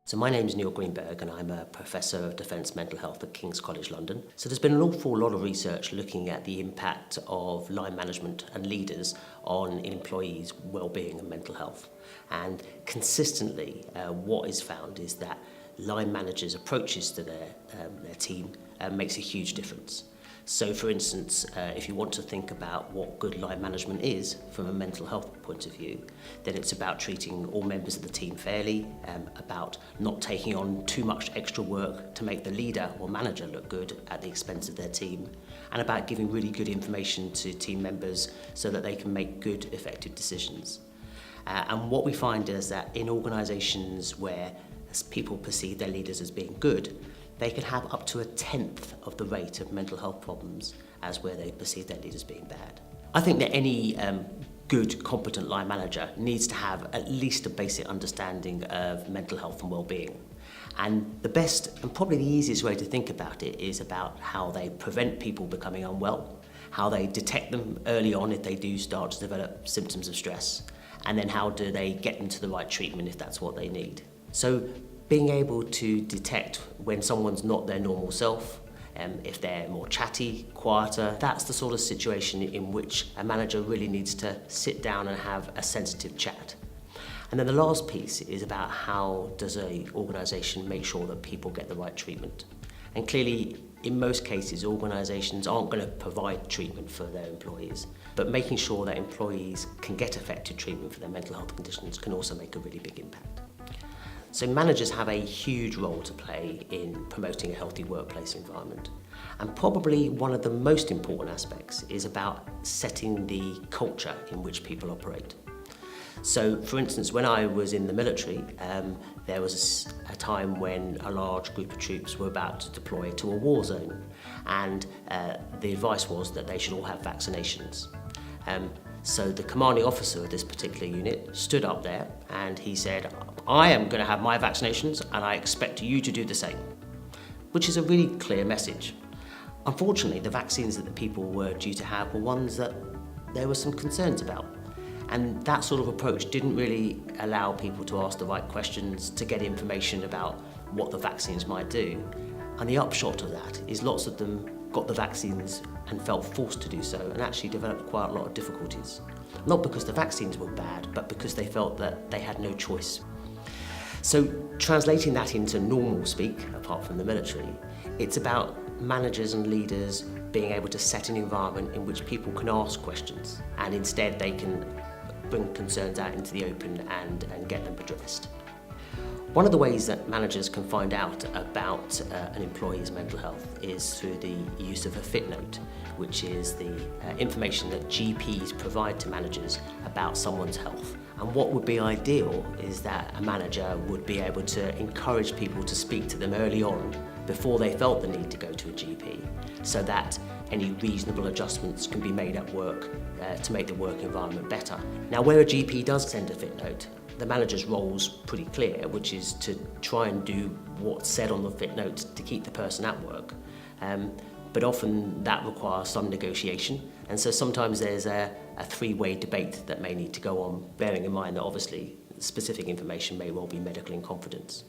So my name is Neil Greenberg and I'm a Professor of Defence Mental Health at King's College London. So there's been an awful lot of research looking at the impact of line management and leaders on employees' well-being and mental health. And consistently what is found is that line managers' approaches to their team makes a huge difference. So for instance, if you want to think about what good line management is from a mental health point of view, then it's about treating all members of the team fairly, about not taking on too much extra work to make the leader or manager look good at the expense of their team, and about giving really good information to team members so that they can make good, effective decisions. And what we find is that in organisations where people perceive their leaders as being good, they can have up to 1/10 of the rate of mental health problems as where they perceive their leaders being bad. I think that any good, competent line manager needs to have at least a basic understanding of mental health and well-being. And the best and probably the easiest way to think about it is about how they prevent people becoming unwell, how they detect them early on if they do start to develop symptoms of stress, and then how do they get them to the right treatment if that's what they need. So being able to detect when someone's not their normal self, if they're more chatty, quieter, that's the sort of situation in which a manager really needs to sit down and have a sensitive chat. And then the last piece is about how does an organisation make sure that people get the right treatment. And clearly, in most cases, organisations aren't going to provide treatment for their employees, but making sure that employees can get effective treatment for their mental health conditions can also make a really big impact. So managers have a huge role to play in promoting a healthy workplace environment. And probably one of the most important aspects is about setting the culture in which people operate. So, for instance, when I was in the military, there was a time when a large group of troops were about to deploy to a war zone, and the advice was that they should all have vaccinations. So the commanding officer of this particular unit stood up there and he said, "I am going to have my vaccinations and I expect you to do the same," which is a really clear message. Unfortunately, the vaccines that the people were due to have were ones that there were some concerns about. And that sort of approach didn't really allow people to ask the right questions, to get information about what the vaccines might do. And the upshot of that is lots of them got the vaccines and felt forced to do so and actually developed quite a lot of difficulties. Not because the vaccines were bad, but because they felt that they had no choice. So translating that into normal speak, apart from the military, it's about managers and leaders being able to set an environment in which people can ask questions and instead they can bring concerns out into the open and get them addressed. One of the ways that managers can find out about an employee's mental health is through the use of a fit note, which is the information that GPs provide to managers about someone's health. And what would be ideal is that a manager would be able to encourage people to speak to them early on before they felt the need to go to a GP, so that any reasonable adjustments can be made at work to make the work environment better. Now, where a GP does send a fit note, the manager's role's pretty clear, which is to try and do what's said on the fit note to keep the person at work. But often that requires some negotiation, and so sometimes there's a three-way debate that may need to go on, bearing in mind that obviously specific information may well be medical in confidence.